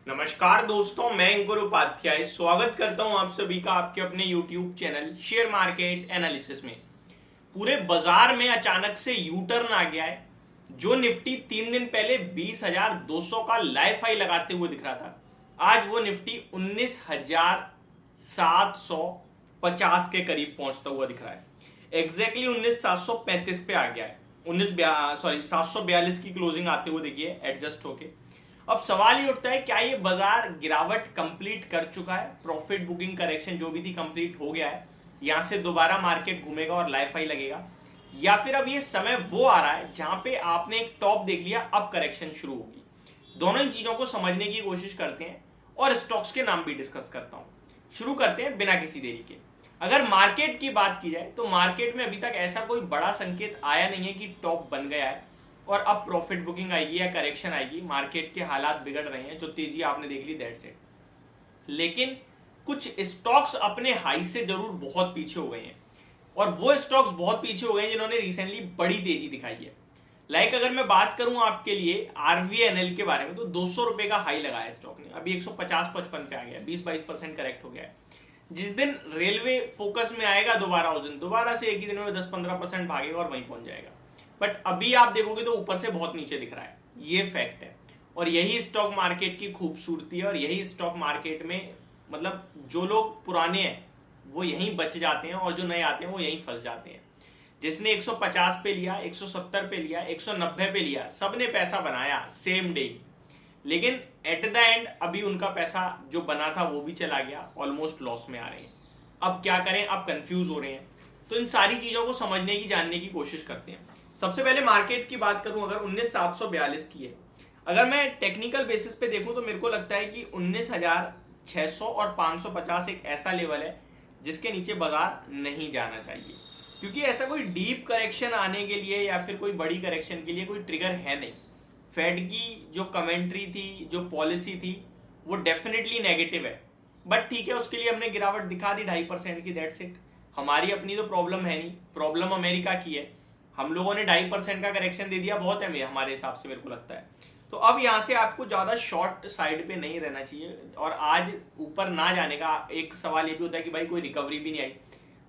नमस्कार दोस्तों, मैं अंकुर उपाध्याय स्वागत करता हूं आप सभी का आपके अपने YouTube channel share market analysis में। पूरे बाजार में अचानक से यू टर्न आ गया है। जो निफ्टी 3 दिन पहले 20,200 का लाइफ हाई लगाते हुए दिख रहा था, आज वो निफ्टी 19,750 के करीब पहुंचता हुआ दिख रहा है। एग्जैक्टली 19,735 पे आ गया है। 742 की क्लोजिंग आते हुए देखिए एडजस्ट होके। अब सवाल ये उठता है, क्या ये बाजार गिरावट कंप्लीट कर चुका है? प्रॉफिट बुकिंग करेक्शन जो भी थी कंप्लीट हो गया है, यहां से दोबारा मार्केट घूमेगा और लाइफ हाई लगेगा, या फिर अब ये समय वो आ रहा है जहां पे आपने एक टॉप देख लिया, अब करेक्शन शुरू होगी? दोनों इन चीजों को समझने की कोशिश करते हैं और स्टॉक्स के नाम भी डिस्कस करता हूं। शुरू करते हैं बिना किसी देरी के। अगर मार्केट की बात की जाए तो मार्केट में अभी तक ऐसा कोई बड़ा संकेत आया नहीं है कि टॉप बन गया है और अब प्रॉफिट बुकिंग आएगी या करेक्शन आएगी। मार्केट के हालात बिगड़ रहे हैं, जो तेजी आपने देख ली दैट्स इट। लेकिन कुछ स्टॉक्स अपने हाई से जरूर बहुत पीछे हो गए हैं, और वो स्टॉक्स बहुत पीछे हो गए हैं जिन्होंने रिसेंटली बड़ी तेजी दिखाई है। अगर मैं बात करूं आपके लिए आरवीएनएल के बारे में, तो 200 रुपए का हाई लगाया स्टॉक ने, अभी 150-55 पे आ गया, 20-22% करेक्ट हो गया है। जिस दिन रेलवे फोकस में आएगा दोबारा, उस दिन दोबारा से एक ही दिन में 10-15% भागेगा और वहीं पहुंच जाएगा। बट अभी आप देखोगे तो ऊपर से बहुत नीचे दिख रहा है, ये फैक्ट है। और यही स्टॉक मार्केट की खूबसूरती है, और यही स्टॉक मार्केट में मतलब जो लोग पुराने हैं वो यहीं बच जाते हैं और जो नए आते हैं वो यहीं फंस जाते हैं। जिसने 150 पे लिया, 170 पे लिया, 190 पे लिया, सबने पैसा बनाया सेम डे, लेकिन एट द एंड अभी उनका पैसा जो बना था वो भी चला गया, ऑलमोस्ट लॉस में आ रहे हैं। अब क्या करें, अब कंफ्यूज हो रहे हैं। तो इन सारी चीजों को समझने की, जानने की कोशिश करते हैं। सबसे पहले मार्केट की बात करूं, अगर 19,742 की है, अगर मैं टेक्निकल बेसिस पे देखूं तो मेरे को लगता है कि 19,600 और 550 एक ऐसा लेवल है जिसके नीचे बाजार नहीं जाना चाहिए, क्योंकि ऐसा कोई डीप करेक्शन आने के लिए या फिर कोई बड़ी करेक्शन के लिए कोई ट्रिगर है नहीं। फेड की जो कमेंट्री थी, जो पॉलिसी थी, वो डेफिनेटली नेगेटिव है, बट ठीक है, उसके लिए हमने गिरावट दिखा दी 2.5% की, दैट्स इट। हमारी अपनी तो प्रॉब्लम है नहीं, प्रॉब्लम अमेरिका की है। हम लोगों ने 2.5% का करेक्शन दे दिया, बहुत है हमारे हिसाब से, मेरे को लगता है। तो अब यहां से आपको ज्यादा शॉर्ट साइड पे नहीं रहना चाहिए, और आज ऊपर ना जाने का एक सवाल ये भी होता है कि भाई कोई रिकवरी भी नहीं आई।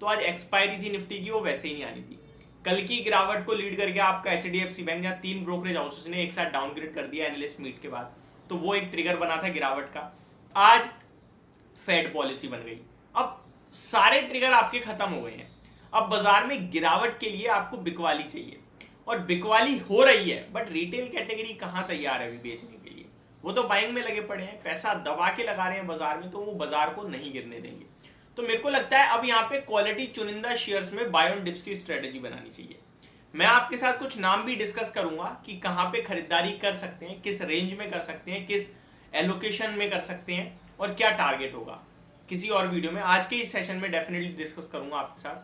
तो आज एक्सपायरी थी निफ्टी की, वो वैसे ही नहीं आनी थी। कल की गिरावट को लीड करके आपका एचडीएफसी बैंक, जहां 3 ब्रोकरेज हाउसेस ने एक साथ डाउनग्रेड कर दिया एनालिस्ट मीट के बाद, तो वो एक ट्रिगर बना था गिरावट का। आज फेड पॉलिसी बन गई। अब सारे ट्रिगर आपके खत्म हो गए हैं। अब बाजार में गिरावट के लिए आपको बिकवाली चाहिए, और बिकवाली हो रही है, बट रिटेल कैटेगरी कहां तैयार है अभी बेचने के लिए? वो तो बाइंग में लगे पड़े हैं, पैसा दबा के लगा रहे हैं बाजार में, तो वो बाजार को नहीं गिरने देंगे। तो मेरे को लगता है अब यहाँ पे क्वालिटी चुनिंदा शेयर्स में बाय ऑन डिप्स की स्ट्रेटेजी बनानी चाहिए। मैं आपके साथ कुछ नाम भी डिस्कस करूंगा कि कहां पे खरीदारी कर सकते हैं, किस रेंज में कर सकते हैं, किस एलोकेशन में कर सकते हैं, और क्या टारगेट होगा। किसी और वीडियो में, आज के इस सेशन में डेफिनेटली डिस्कस करूंगा आपके साथ।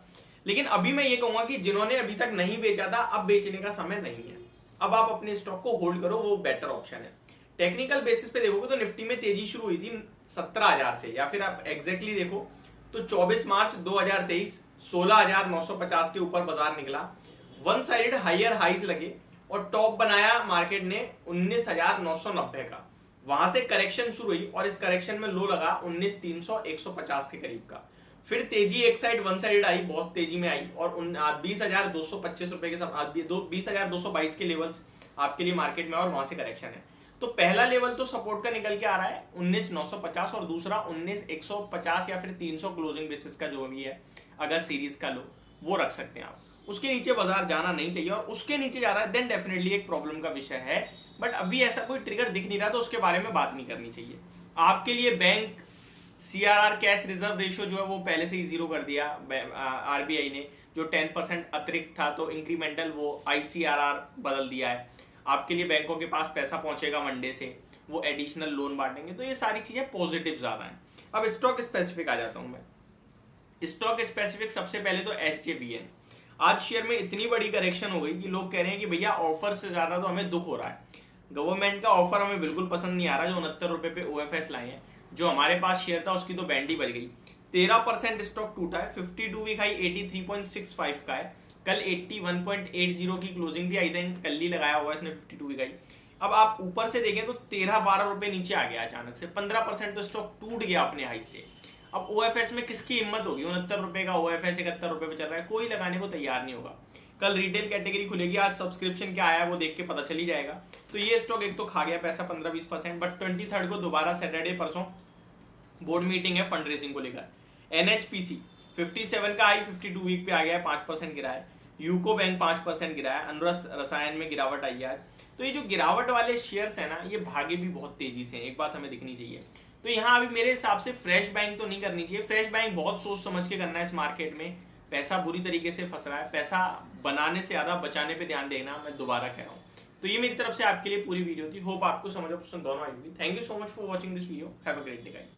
लेकिन अभी मैं ये कहूंगा कि जिन्होंने अभी तक नहीं बेचा था, अब बेचने का समय नहीं है। अब आप अपने स्टॉक को होल्ड करो, वो बेटर ऑप्शन है। टेक्निकल बेसिस पे देखोगे तो निफ्टी में तेजी शुरू हुई थी 17,000 से, या फिर आप एग्जैक्टली देखो तो 24 मार्च 2023 16,950 के ऊपर बाजार निकला। वन साइडेड हायर हाइज लगे और टॉप बनाया मार्केट ने 19,990 का। वहां से करेक्शन शुरू हुई और इस करेक्शन में लो लगा 19,300-150 के करीब का। फिर तेजी एक साइड वन साइड आई, बहुत तेजी में आई, और 20,225 रुपए के साथ 20,222 के लेवल्स आपके लिए मार्केट में, और वहां से करेक्शन है। तो पहला लेवल तो सपोर्ट का निकल के आ रहा है 19,950, और दूसरा 19,150 या फिर 300 क्लोजिंग बेसिस का जो भी है, अगर सीरीज का लो वो रख सकते हैं आप। उसके नीचे बाजार जाना नहीं चाहिए, और उसके नीचे जा रहा है देन डेफिनेटली एक प्रॉब्लम का विषय है। बट अभी ऐसा कोई ट्रिगर दिख नहीं रहा, तो उसके बारे में बात नहीं करनी चाहिए। आपके लिए bank CRR cash reserve ratio जो है वो पहले से ही 0 कर दिया आरबीआई ने, जो 10% अतिरिक्त था, तो इंक्रीमेंटल वो आईसीआरआर बदल दिया है। आपके लिए बैंकों के पास पैसा पहुंचेगा मंडे से, वो एडिशनल लोन बांटेंगे, तो ये सारी चीजें पॉजिटिव ज्यादा हैं। अब स्टॉक स्पेसिफिक आ जाता हूं मैं। स्टॉक स्पेसिफिक सबसे पहले तो एसजेवीएन। आज शेयर में इतनी बड़ी करेक्शन हो गई कि लोग कह रहे हैं कि भैया ऑफर से ज्यादा तो हमें दुख हो रहा है। गवर्नमेंट का ऑफर हमें बिल्कुल पसंद नहीं आ रहा, जो 69 रुपए पे ओएफएस लाए हैं। जो हमारे पास शेयर था उसकी तो बैंड ही बज गई। 13% स्टॉक टूटा है। 52 वीक हाई 83.65 का है। कल 81.80 की क्लोजिंग थी, आई थिंक कल ही लगाया हुआ इसने 52 वीक हाई। अब आप ऊपर से देखें तो 13-12 रुपए नीचे आ गया अचानक से, 15% तो स्टॉक टूट गया अपने हाई से। अब ओएफएस में किसकी हिम्मत होगी, 69 रुपए का ओएफएस 71 रुपए पे चल रहा है, कोई लगाने को तैयार नहीं होगा। कल रिटेल कैटेगरी खुलेगी, आज सब्सक्रिप्शन क्या आया वो देख के पता चली जाएगा। तो ये स्टॉक एक तो खा गया पैसा 15-20%, बट 23 को दोबारा सैटरडे परसों बोर्ड मीटिंग है फंड रेजिंग को लेकर। एनएचपीसी 57 का आई 52 वीक पे आ गया है, 5% गिरा है। यूको बैंक 5% गिरा है। अनुरस रसायन में गिरावट आई है आज। तो ये जो गिरावट वाले शेयर्स है ना, ये भागे भी बहुत तेजी से, एक बात हमें दिखनी चाहिए। तो यहाँ अभी मेरे हिसाब से फ्रेश बाइंग तो नहीं करनी चाहिए। फ्रेश बाइंग बहुत सोच समझ के करना है। इस मार्केट में पैसा बुरी तरीके से फंस रहा है, पैसा बनाने से ज्यादा बचाने पे ध्यान देना, मैं दोबारा कह रहा हूँ। तो ये मेरी तरफ से आपके लिए पूरी वीडियो थी। होप आपको समझ ऑप्शन दोनों आई होगी। Thank you so much for watching this video. Have a great day guys.